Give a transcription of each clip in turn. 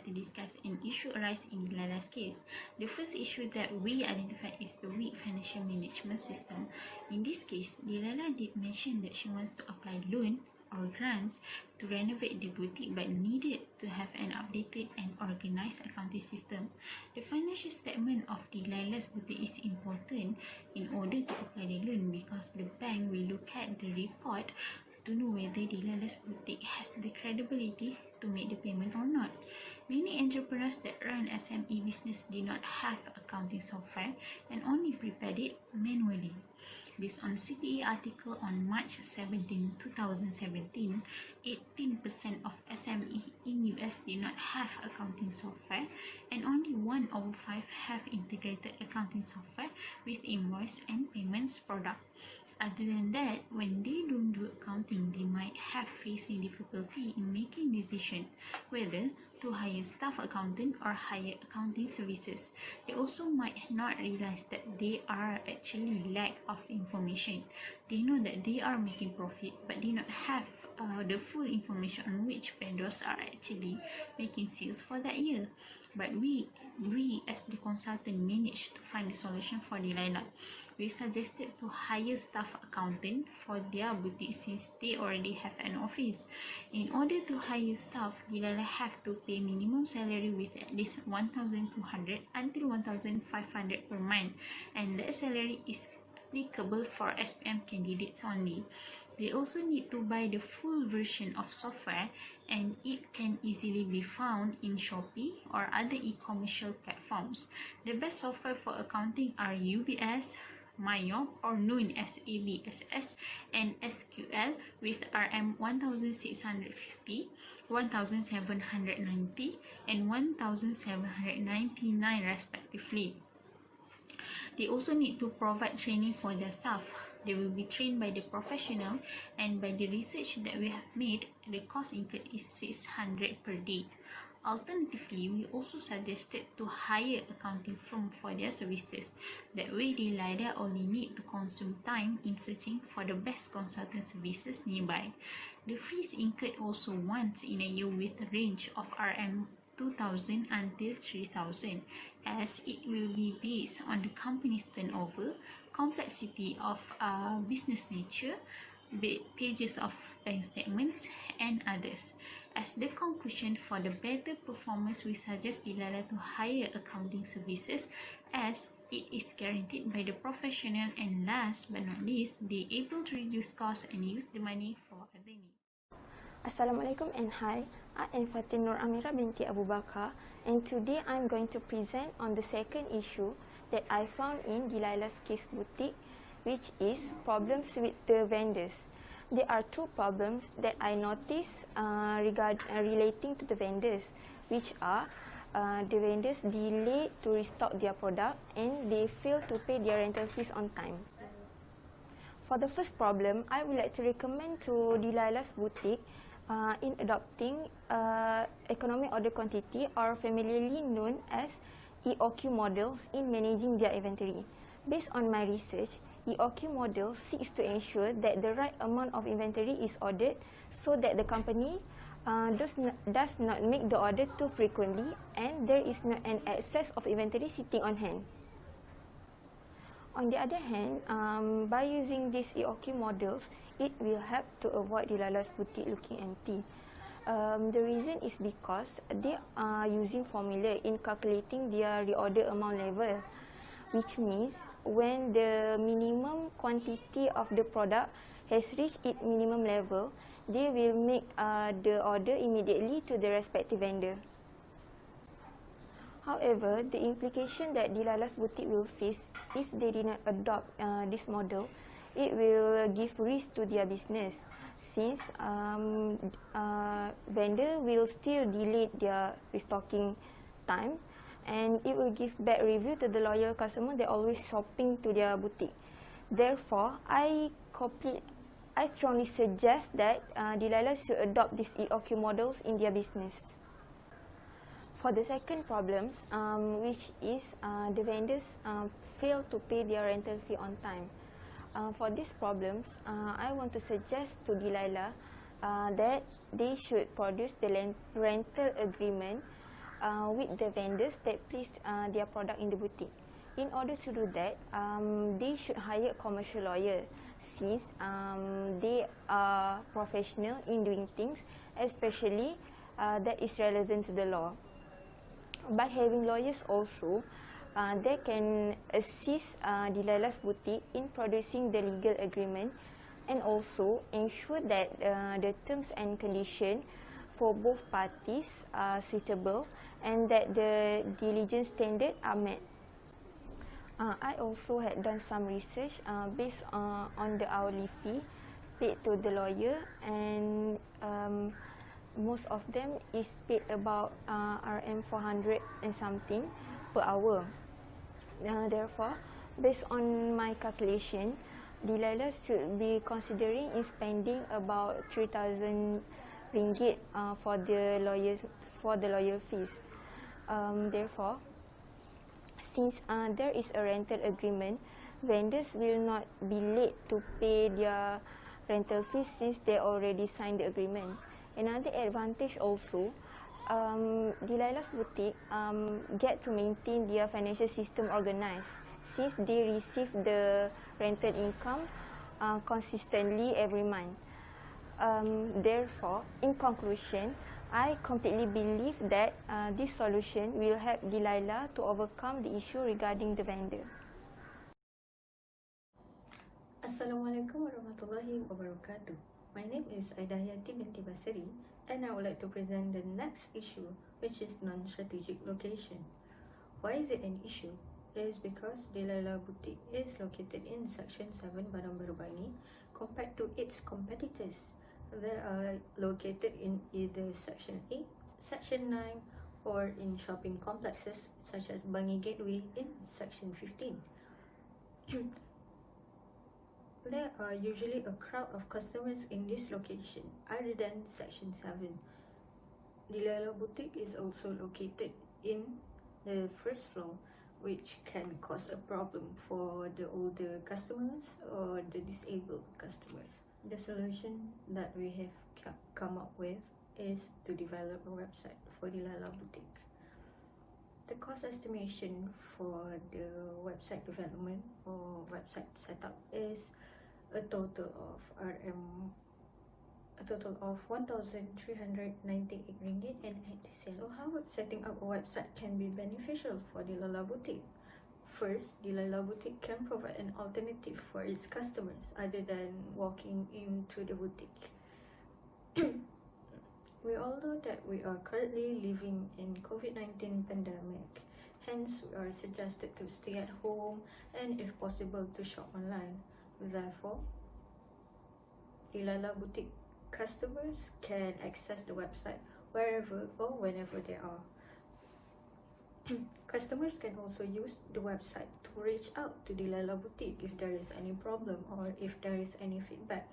to discuss an issue arise in Delaila's case. The first issue that we identified is the weak financial management system. In this case, Delaila did mention that she wants to apply loan or grants to renovate the boutique but needed to have an updated and organized accounting system. The financial statement of Delaila's boutique is important in order to apply the loan because the bank will look at the report to know whether Delaila's boutique has the credibility to make the payment or not. Many entrepreneurs that run SME business do not have accounting software and only prepared it manually. Based on CPA article on March 17, 2017, 18% of SME in US do not have accounting software and only 1 over 5 have integrated accounting software with invoice and payments product. Other than that, when they don't do accounting, they might have facing difficulty in making decision whether to hire staff accountant or hire accounting services. They also might not realize that they are actually lack of information. They know that they are making profit but do not have the full information on which vendors are actually making sales for that year. But we as the consultant managed to find a solution for Delaila. We suggested to hire staff accountant for their boutique since they already have an office. In order to hire staff, Delaila have to pay minimum salary with at least 1,200 until 1,500 per month, and that salary is applicable for SPM candidates only. They also need to buy the full version of software, and it can easily be found in Shopee or other e-commerce platforms. The best software for accounting are UBS, MAYOP, or known as ABSS, and SQL with RM 1650, 1790, and 1799 respectively. They also need to provide training for their staff. They will be trained by the professional, and by the research that we have made, the cost incurred is 600 per day. Alternatively, we also suggested to hire accounting firm for their services. That way, Delaila only need to consume time in searching for the best consultant services nearby. The fees incurred also once in a year with a range of RM 2,000 until 3,000, as it will be based on the company's turnover, complexity of business nature, pages of bank statements, and others. As the conclusion, for the better performance, we suggest Delaila to hire accounting services as it is guaranteed by the professional, and last but not least, they able to reduce costs and use the money for other needs. Assalamualaikum and hi, I am FATIN AMIRAH binti Abu Bakar, and today I am going to present on the second issue that I found in Delaila's case boutique, which is problems with the vendors. There are two problems that I noticed relating to the vendors, which are the vendors delay to restock their product and they fail to pay their rental fees on time. For the first problem, I would like to recommend to Delaila's boutique in adopting economic order quantity, or familiarly known as EOQ models, in managing their inventory. Based on my research, EOQ model seeks to ensure that the right amount of inventory is ordered so that the company does not make the order too frequently and there is not an excess of inventory sitting on hand. On the other hand, by using these EOQ models, it will help to avoid Delaila's boutique looking empty. The reason is because they are using formula in calculating their reorder amount level, which means when the minimum quantity of the product has reached its minimum level, they will make the order immediately to the respective vendor. However, the implication that Delaila's boutique will face if they did not adopt this model, it will give risk to their business, since vendor will still delay their restocking time, and it will give bad review to the loyal customer that always shopping to their boutique. Therefore, I strongly suggest that Delaila should adopt these EOQ models in their business. For the second problem, which is the vendors fail to pay their rental fee on time. For these problems, I want to suggest to Delaila that they should produce the rental agreement with the vendors that place their product in the boutique. In order to do that, they should hire a commercial lawyer since they are professional in doing things, especially that is relevant to the law. By having lawyers also, they can assist Delaila's boutique in producing the legal agreement and also ensure that the terms and conditions for both parties are suitable and that the diligence standards are met. I also had done some research based on the hourly fee paid to the lawyer, and most of them is paid about RM 400 and something per hour. Therefore, based on my calculation, Delaila should be considering in spending about 3,000 ringgit for the lawyer fees. Therefore, since there is a rental agreement, vendors will not be late to pay their rental fees since they already signed the agreement. Another advantage also, Delaila's boutique get to maintain their financial system organized since they receive the rental income consistently every month. Therefore, in conclusion, I completely believe that this solution will help Delaila to overcome the issue regarding the vendor. Assalamualaikum warahmatullahi wabarakatuh. My name is HAYATI binti BASSERI, and I would like to present the next issue, which is non-strategic location. Why is it an issue? It is because Delaila Boutique is located in Section 7 Padang Baru Bangi compared to its competitors. They are located in either Section 8, Section 9, or in shopping complexes such as Bangi Gateway in Section 15. There are usually a crowd of customers in this location other than Section 7. Delaila Boutique is also located in the first floor, which can cause a problem for the older customers or the disabled customers. The solution that we have come up with is to develop a website for Delaila Boutique. The cost estimation for the website development or website setup is a total of 1,398 ringgit and 80 cents. So how would setting up a website can be beneficial for Delaila Boutique? First, Delaila Boutique can provide an alternative for its customers other than walking into the boutique. We all know that we are currently living in COVID-19 pandemic. Hence, we are suggested to stay at home and if possible to shop online. Therefore, Delaila Boutique customers can access the website wherever or whenever they are. Customers can also use the website to reach out to Delaila Boutique if there is any problem or if there is any feedback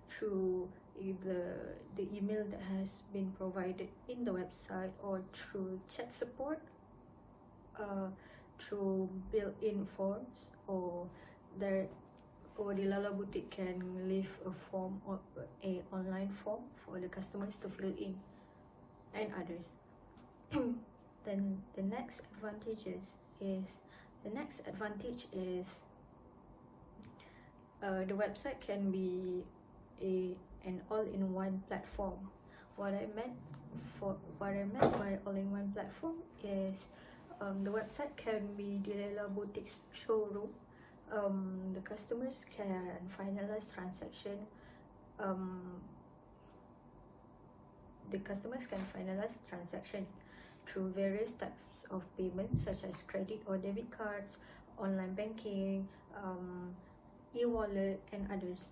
through either the email that has been provided in the website or through chat support, through built-in forms, or Delaila Boutique can leave a form or a online form for the customers to fill in and others. Then the next advantage is the website can be an all-in-one platform. What I meant by all-in-one platform is the website can be Delaila Boutique's showroom. The customers can finalize transaction. Through various types of payments such as credit or debit cards, online banking, e-wallet, and others.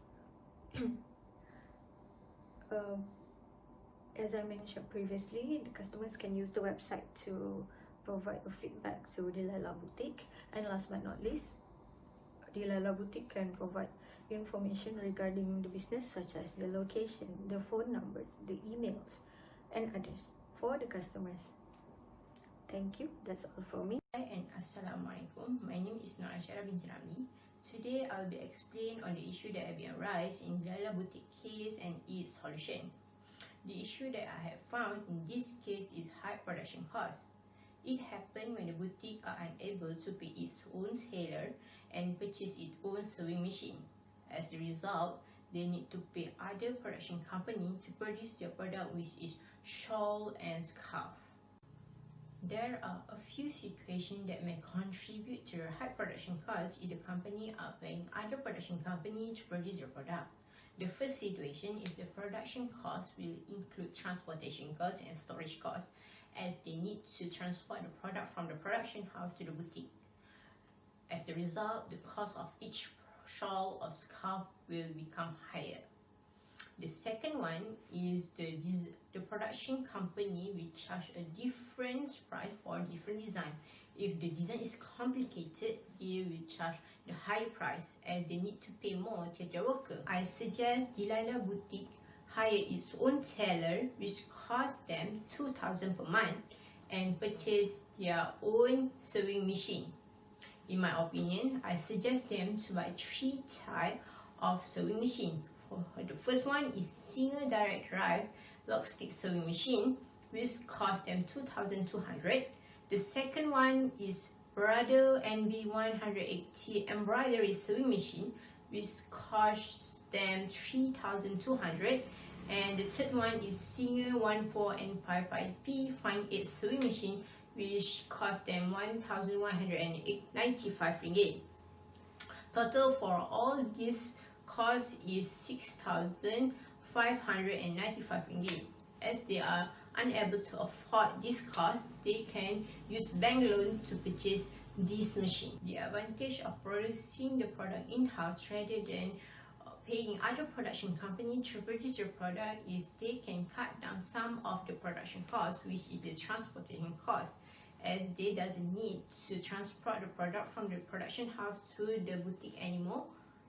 As I mentioned previously, the customers can use the website to provide a feedback to Delaila Boutique. And last but not least, Delaila Boutique can provide information regarding the business such as the location, the phone numbers, the emails, and others for the customers. Thank you. That's all for me. Hi and Assalamualaikum. My name is Athirah binti RAMLI. Today I'll be explaining on the issue that have been raised in Delaila Boutique case and its solution. The issue that I have found in this case is high production cost. It happened when the boutique are unable to pay its own tailor and purchase its own sewing machine. As a result, they need to pay other production company to produce their product, which is shawl and scarf. There are a few situations that may contribute to a high production cost if the company are paying other production company to produce their product. The first situation is the production cost will include transportation costs and storage costs, as they need to transport the product from the production house to the boutique. As a result, the cost of each shawl or scarf will become higher. The second one is the production company will charge a different price for different design. If the design is complicated, they will charge the higher price as they need to pay more to their worker. I suggest Delaila Boutique hire its own tailor, which costs them 2,000 per month, and purchase their own sewing machine. In my opinion, I suggest them to buy 3 types of sewing machine. The first one is single direct drive lock stick sewing machine, which costs them 2,200. The second one is Brother NB180 embroidery sewing machine, which costs them 3,200. And the third one is Singer 14N55P Fine 8 sewing machine, which costs them 1,195 ringgit. Total for all these cost is 6,595 ringgit. As they are unable to afford this cost, they can use bank loan to purchase this machine. The advantage of producing the product in-house rather than paying other production company to produce their product is they can cut down some of the production cost, which is the transportation cost, as they doesn't need to transport the product from the production house to the boutique anymore,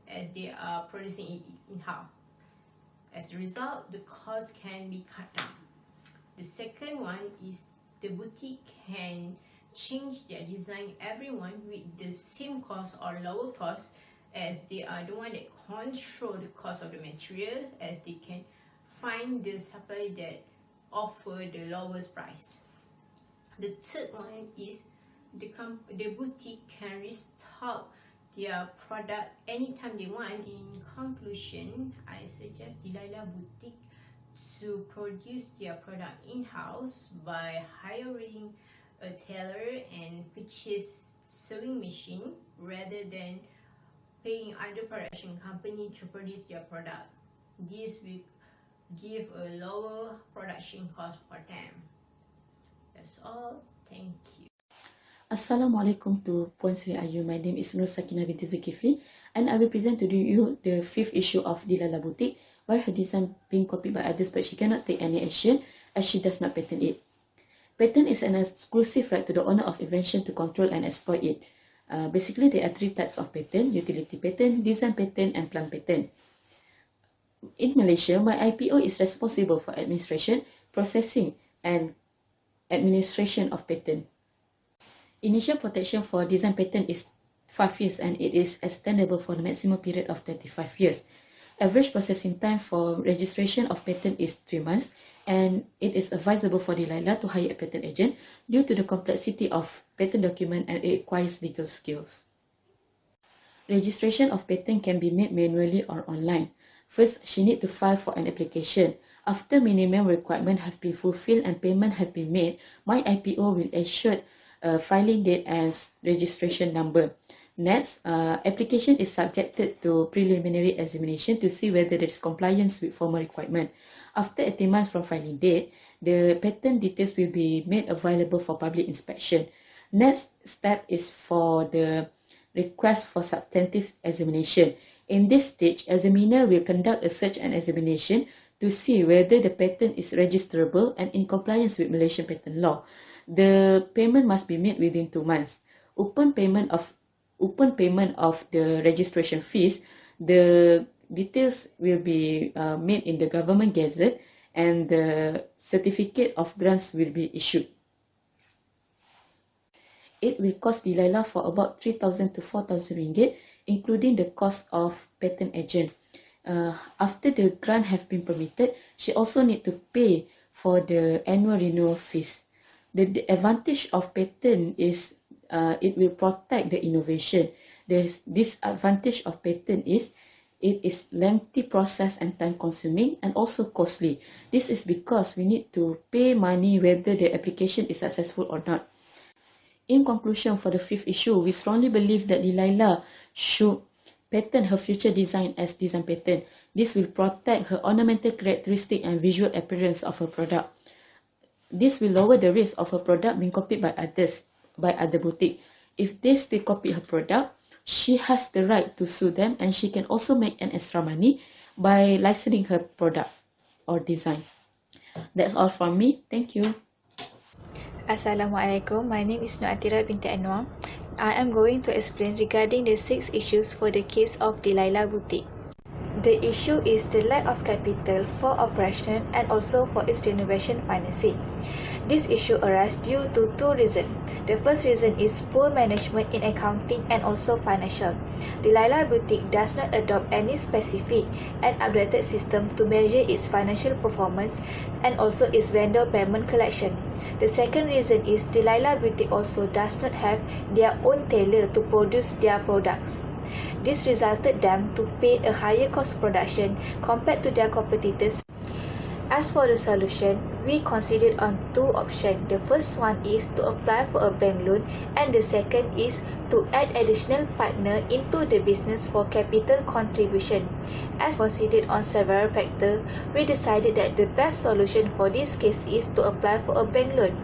as they are producing it in-house. As a result, the cost can be cut down. The second one is the boutique can change their design every month with the same cost or lower cost, as they are the one that control the cost of the material, as they can find the supplier that offer the lowest price. The third one is the boutique can restock their product anytime they want. In conclusion, I suggest Delaila Boutique to produce their product in-house by hiring a tailor and purchase sewing machine rather than paying other production company to produce their product. This will give a lower production cost for them. That's all. Thank you. Assalamualaikum to Puan Sri Ayu. My name is SAKINAH binti ZULKEFLE, and I will present to you the 5th issue of Delaila Boutique, where her design being copied by others but she cannot take any action as she does not patent it. Patent is an exclusive right to the owner of invention to control and exploit it. Basically, there are 3 types of patent: utility patent, design patent, and plant patent. In Malaysia, my IPO is responsible for administration, processing, and administration of patent. Initial protection for design patent is 5 years and it is extendable for the maximum period of 25 years. Average processing time for registration of patent is 3 months, and it is advisable for Delaila to hire a patent agent due to the complexity of patent document and it requires legal skills. Registration of patent can be made manually or online. First, she needs to file for an application. After minimum requirements have been fulfilled and payment have been made, my IPO will assure filing date as registration number. Next, application is subjected to preliminary examination to see whether there is compliance with formal requirement. After 18 months from filing date, the patent details will be made available for public inspection. Next step is for the request for substantive examination. In this stage, examiner will conduct a search and examination to see whether the patent is registerable and in compliance with Malaysian patent law. The payment must be made within 2 months. Upon payment of the registration fees, the details will be made in the government gazette and the certificate of grants will be issued. It will cost Delaila for about 3,000 to 4,000 ringgit, including the cost of patent agent. After the grant have been permitted, she also need to pay for the annual renewal fees. The advantage of patent is it will protect the innovation. The disadvantage of patent is it is lengthy process and time consuming and also costly. This is because we need to pay money whether the application is successful or not. In conclusion, for the fifth issue, we strongly believe that Delaila should patent her future design as design patent. This will protect her ornamental characteristic and visual appearance of her product. This will lower the risk of her product being copied by other boutique. If they still copy her product, she has the right to sue them, and she can also make an extra money by licensing her product or design. That's all from me. Thank you. Assalamualaikum, my name is Athirah binti ANUAR. I am going to explain regarding the 6 issues for the case of Delaila Boutique. The issue is the lack of capital for operation and also for its renovation financing. This issue arises due to 2 reasons. The first reason is poor management in accounting and also financial. Delaila Boutique does not adopt any specific and updated system to measure its financial performance and also its vendor payment collection. The second reason is Delaila Boutique also does not have their own tailor to produce their products. This resulted them to pay a higher cost production compared to their competitors. As for the solution, we considered on 2 options. The first one is to apply for a bank loan, and the second is to add additional partner into the business for capital contribution. As considered on several factors, we decided that the best solution for this case is to apply for a bank loan.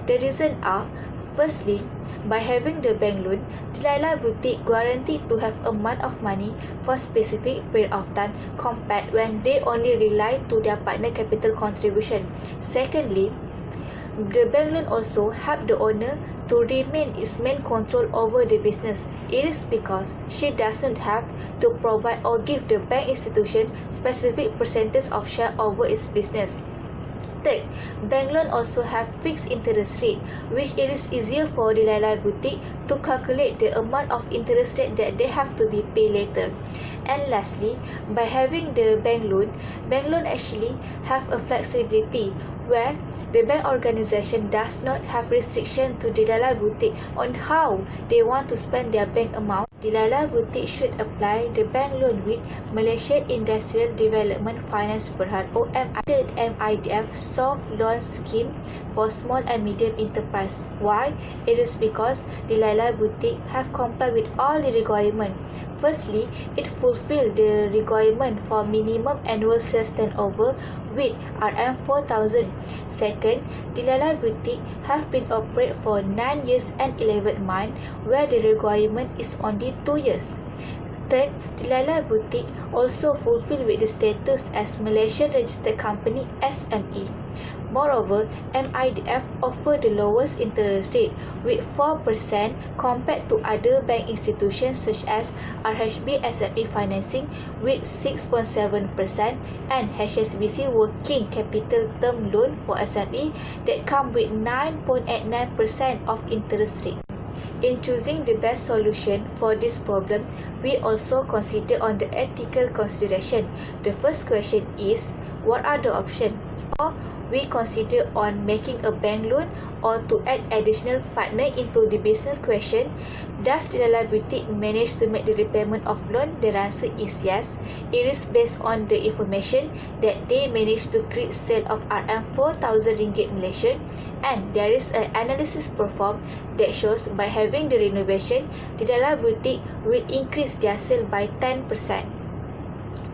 The reasons are: firstly, by having the bank loan, Delaila Boutique guaranteed to have amount of money for specific period of time compared when they only rely to their partner capital contribution. Secondly, the bank loan also help the owner to remain its main control over the business. It is because she doesn't have to provide or give the bank institution specific percentage of share over its business. Third, bank loan also have fixed interest rate, which it is easier for Delaila Boutique to calculate the amount of interest rate that they have to be paid later. And lastly, by having the bank loan actually have a flexibility where the bank organization does not have restriction to Delaila Boutique on how they want to spend their bank amount. Delaila Boutique should apply the bank loan with Malaysian Industrial Development Finance Berhad MIDF soft loan scheme for small and medium enterprise. Why? It is because Delaila Boutique have complied with all the requirements. Firstly, it fulfilled the requirement for minimum annual sales turnover with RM4,000. Second, Delaila Boutique have been operated for 9 years and 11 months, where the requirement is only 2 years. Third, Delaila Boutique also fulfilled with the status as Malaysian Registered Company SME. Moreover, MIDF offer the lowest interest rate with 4% compared to other bank institutions such as RHB SME Financing with 6.7% and HSBC Working Capital Term Loan for SME that come with 9.89% of interest rate. In choosing the best solution for this problem, we also consider on the ethical consideration. The first question is, what are the options? Or we consider on making a bank loan or to add additional partner into the business question. Does Delaila Boutique manage to make the repayment of loan? The answer is yes. It is based on the information that they managed to create sale of RM4,000 Malaysian, and there is an analysis performed that shows by having the renovation, Delaila Boutique will increase their sale by 10%.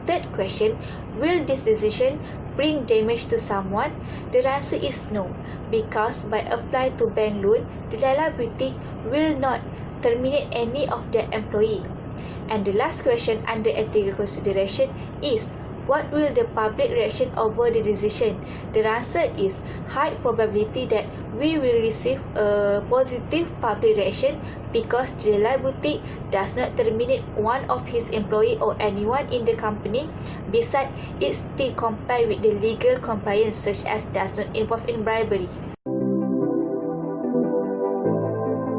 Third question, will this decision bring damage to someone? The answer is no, because by applying to bank loan, Delaila Boutique will not terminate any of their employee. And the last question under ethical consideration is, what will the public reaction over the decision? The answer is high probability that we will receive a positive public reaction because Delaila Boutique does not terminate one of his employee or anyone in the company. Besides, it still comply with the legal compliance such as does not involve in bribery.